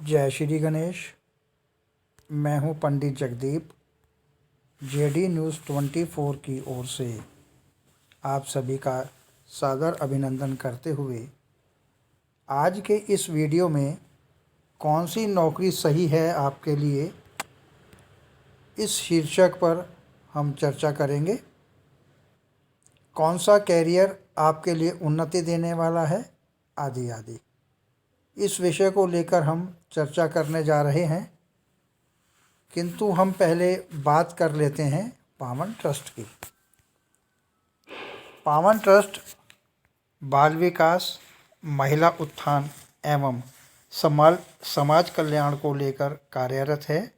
जय श्री गणेश। मैं हूं पंडित जगदीप। जेडी न्यूज़ 24 की ओर से आप सभी का सादर अभिनंदन करते हुए आज के इस वीडियो में कौन सी नौकरी सही है आपके लिए, इस शीर्षक पर हम चर्चा करेंगे। कौन सा कैरियर आपके लिए उन्नति देने वाला है, आदि आदि। इस विषय को लेकर हम चर्चा करने जा रहे हैं, किंतु हम पहले बात कर लेते हैं पावन ट्रस्ट की। पावन ट्रस्ट बाल विकास, महिला उत्थान एवं समाज कल्याण को लेकर कार्यरत है।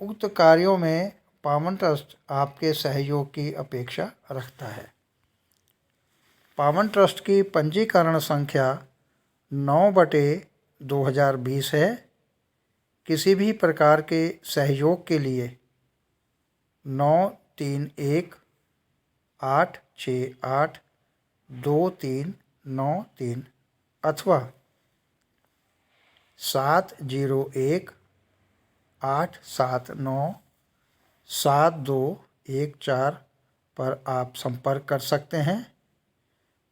उक्त कार्यों में पावन ट्रस्ट आपके सहयोग की अपेक्षा रखता है। पावन ट्रस्ट की पंजीकरण संख्या 9/2020 है। किसी भी प्रकार के सहयोग के लिए 9318682393 अथवा 7018797214 पर आप संपर्क कर सकते हैं।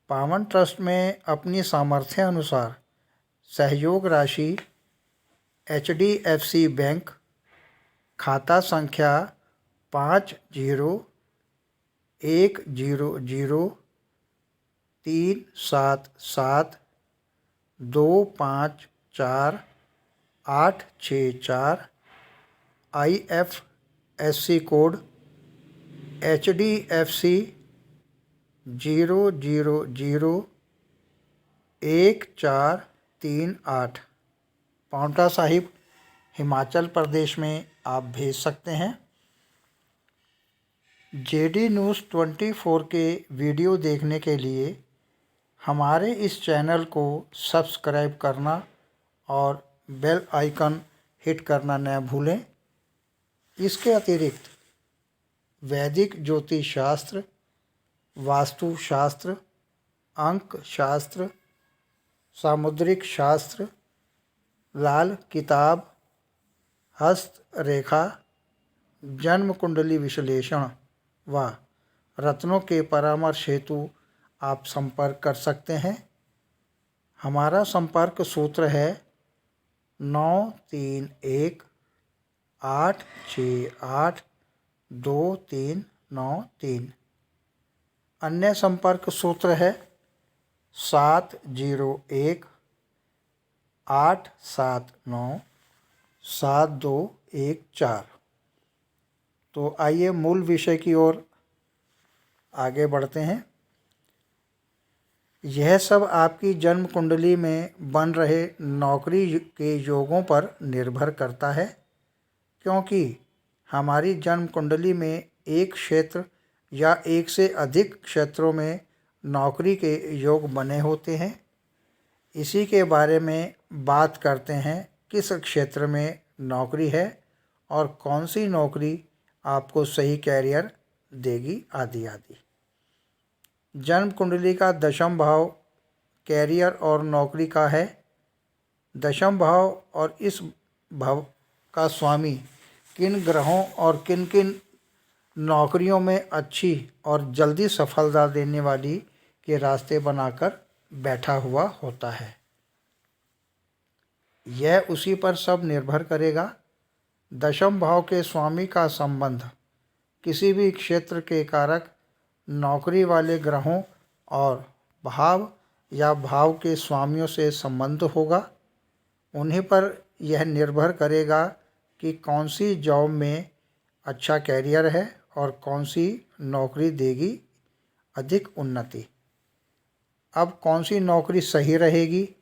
पावन ट्रस्ट में अपनी सामर्थ्य अनुसार सहयोग राशि HDFC बैंक खाता संख्या 500377254864 IFSC code HDFC 0001438 Paonta Sahib, Himachal Pradesh में आप भेज सकते हैं। जेडी न्यूज़ 24 के वीडियो देखने के लिए हमारे इस चैनल को सब्सक्राइब करना और बेल आइकन हिट करना न भूलें। इसके अतिरिक्त वैदिक ज्योतिष शास्त्र, वास्तु शास्त्र, अंक शास्त्र, सामुद्रिक शास्त्र, लाल किताब, हस्त रेखा, जन्म कुंडली विश्लेषण व रत्नों के परामर्श हेतु आप संपर्क कर सकते हैं। हमारा संपर्क सूत्र है 9318682393। अन्य संपर्क सूत्र है 7018797214। तो आइए मूल विषय की ओर आगे बढ़ते हैं। यह सब आपकी जन्म कुंडली में बन रहे नौकरी के योगों पर निर्भर करता है, क्योंकि हमारी जन्म कुंडली में एक क्षेत्र या एक से अधिक क्षेत्रों में नौकरी के योग बने होते हैं। इसी के बारे में बात करते हैं, किस क्षेत्र में नौकरी है और कौन सी नौकरी आपको सही कैरियर देगी, आदि आदि। जन्म कुंडली का दशम भाव कैरियर और नौकरी का है। दशम भाव और इस भाव का स्वामी किन ग्रहों और किन किन नौकरियों में अच्छी और जल्दी सफलता देने वाली के रास्ते बनाकर बैठा हुआ होता है, यह उसी पर सब निर्भर करेगा। दशम भाव के स्वामी का संबंध किसी भी क्षेत्र के कारक नौकरी वाले ग्रहों और भाव या भाव के स्वामियों से संबंध होगा। उन्हीं पर यह निर्भर करेगा कि कौन सी जॉब में अच्छा कैरियर है और कौन सी नौकरी देगी अधिक उन्नति। अब कौन सी नौकरी सही रहेगी,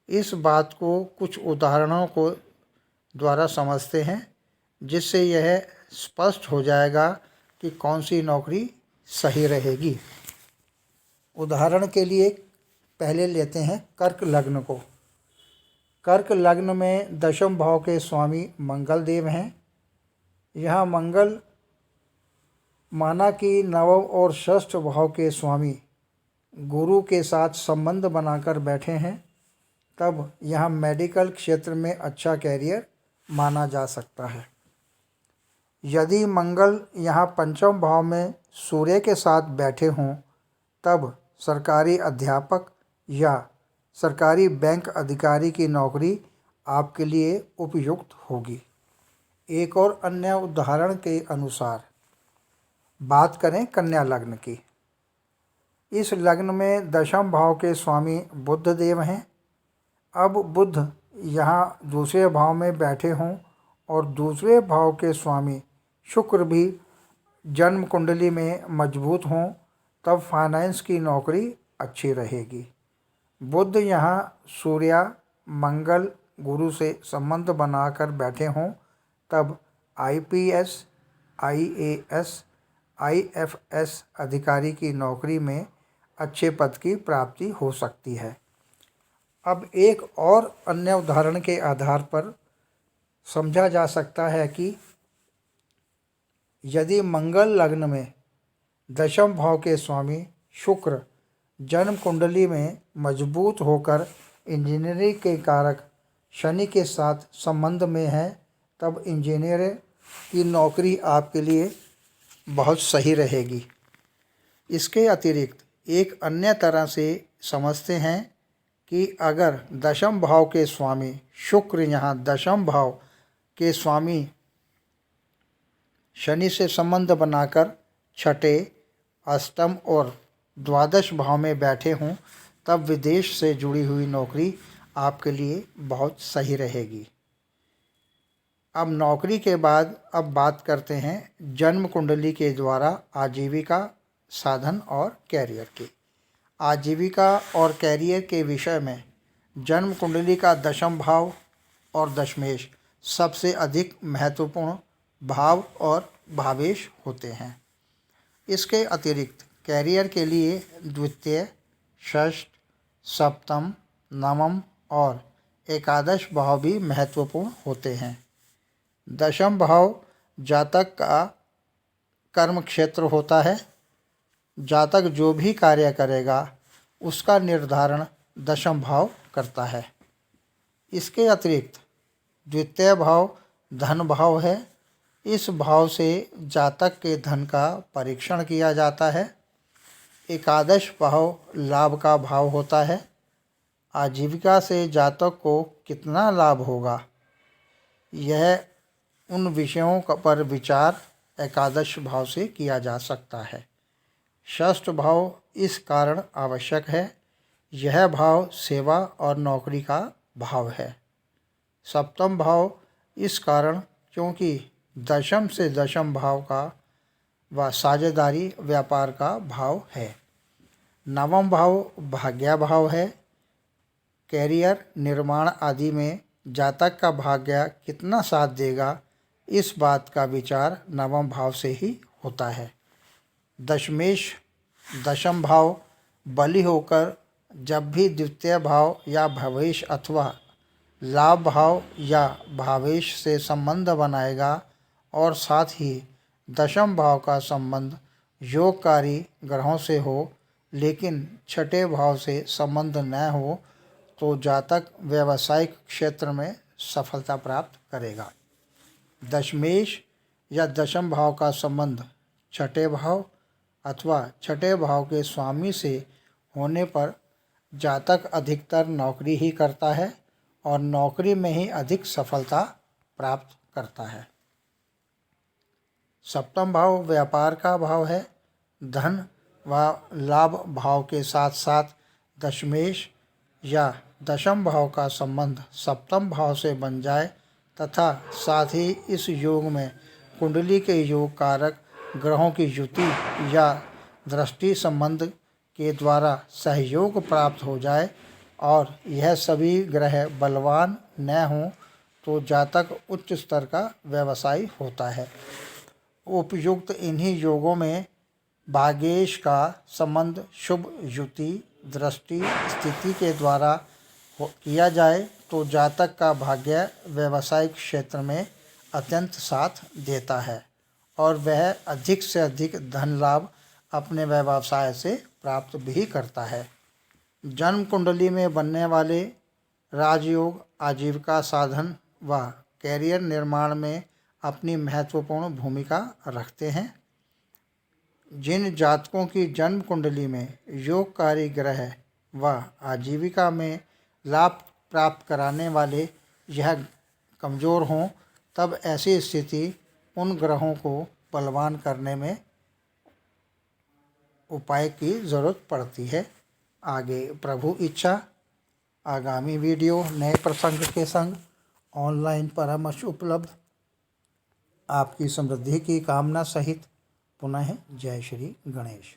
इस बात को कुछ उदाहरणों को द्वारा समझते हैं, जिससे यह स्पष्ट हो जाएगा कि कौन सी नौकरी सही रहेगी। उदाहरण के लिए पहले लेते हैं कर्क लग्न को। कर्क लग्न में दशम भाव के स्वामी मंगल देव हैं। यहाँ मंगल माना कि नवम और षष्ठ भाव के स्वामी गुरु के साथ संबंध बनाकर बैठे हैं। तब यह मेडिकल क्षेत्र में अच्छा कैरियर माना जा सकता है। यदि मंगल यहाँ पंचम भाव में सूर्य के साथ बैठे हों तब सरकारी अध्यापक या सरकारी बैंक अधिकारी की नौकरी आपके लिए उपयुक्त होगी। एक और अन्य उदाहरण के अनुसार बात करें कन्या लग्न की। इस लग्न में दशम भाव के स्वामी बुध देव हैं। अब बुध यहाँ दूसरे भाव में बैठे हों और दूसरे भाव के स्वामी शुक्र भी जन्म कुंडली में मजबूत हों तब फाइनेंस की नौकरी अच्छी रहेगी। बुध यहाँ सूर्य मंगल गुरु से संबंध बनाकर बैठे हों तब IPS, IAS, IFS अधिकारी की नौकरी में अच्छे पद की प्राप्ति हो सकती है। अब एक और अन्य उदाहरण के आधार पर समझा जा सकता है कि यदि मंगल लग्न में दशम भाव के स्वामी शुक्र जन्म कुंडली में मजबूत होकर इंजीनियरिंग के कारक शनि के साथ संबंध में है तब इंजीनियर की नौकरी आपके लिए बहुत सही रहेगी। इसके अतिरिक्त एक अन्य तरह से समझते हैं कि अगर दशम भाव के स्वामी शुक्र यहाँ दशम भाव के स्वामी शनि से संबंध बनाकर छठे, अष्टम और द्वादश भाव में बैठे हों तब विदेश से जुड़ी हुई नौकरी आपके लिए बहुत सही रहेगी। अब नौकरी के बाद अब बात करते हैं जन्म कुंडली के द्वारा आजीविका साधन और कैरियर की। आजीविका और कैरियर के विषय में जन्म कुंडली का दशम भाव और दशमेश सबसे अधिक महत्वपूर्ण भाव और भावेश होते हैं। इसके अतिरिक्त कैरियर के लिए द्वितीय, षष्ठ, सप्तम, नवम और एकादश भाव भी महत्वपूर्ण होते हैं। दशम भाव जातक का कर्म क्षेत्र होता है। जातक जो भी कार्य करेगा उसका निर्धारण दशम भाव करता है। इसके अतिरिक्त द्वितीय भाव धन भाव है। इस भाव से जातक के धन का परीक्षण किया जाता है। एकादश भाव लाभ का भाव होता है। आजीविका से जातक को कितना लाभ होगा, यह उन विषयों पर विचार एकादश भाव से किया जा सकता है। षष्ठ भाव इस कारण आवश्यक है, यह भाव सेवा और नौकरी का भाव है। सप्तम भाव इस कारण क्योंकि दशम से दशम भाव का व साझेदारी व्यापार का भाव है। नवम भाव भाग्य भाव है। कैरियर निर्माण आदि में जातक का भाग्य कितना साथ देगा, इस बात का विचार नवम भाव से ही होता है। दशमेश दशम भाव बली होकर जब भी द्वितीय भाव या भवेश अथवा लाभ भाव या भावेश से संबंध बनाएगा और साथ ही दशम भाव का संबंध योगकारी ग्रहों से हो लेकिन छठे भाव से संबंध न हो तो जातक व्यावसायिक क्षेत्र में सफलता प्राप्त करेगा। दशमेश या दशम भाव का संबंध छठे भाव अथवा छठे भाव के स्वामी से होने पर जातक अधिकतर नौकरी ही करता है और नौकरी में ही अधिक सफलता प्राप्त करता है। सप्तम भाव व्यापार का भाव है। धन व लाभ भाव के साथ साथ दशमेश या दशम भाव का संबंध सप्तम भाव से बन जाए तथा साथ ही इस योग में कुंडली के योग कारक ग्रहों की युति या दृष्टि संबंध के द्वारा सहयोग प्राप्त हो जाए और यह सभी ग्रह बलवान न हों तो जातक उच्च स्तर का व्यवसायी होता है। उपयुक्त इन्हीं योगों में भाग्येश का संबंध शुभ युति दृष्टि स्थिति के द्वारा किया जाए तो जातक का भाग्य व्यवसायिक क्षेत्र में अत्यंत साथ देता है और वह अधिक से अधिक धन लाभ अपने व्यवसाय से प्राप्त भी करता है। जन्म कुंडली में बनने वाले राजयोग आजीविका साधन व कैरियर निर्माण में अपनी महत्वपूर्ण भूमिका रखते हैं। जिन जातकों की जन्म कुंडली में योगकारी ग्रह व आजीविका में लाभ प्राप्त कराने वाले यह कमज़ोर हों, तब ऐसी स्थिति उन ग्रहों को बलवान करने में उपाय की ज़रूरत पड़ती है। आगे प्रभु इच्छा आगामी वीडियो नए प्रसंग के संग ऑनलाइन परामर्श उपलब्ध। आपकी समृद्धि की कामना सहित पुनः जय श्री गणेश।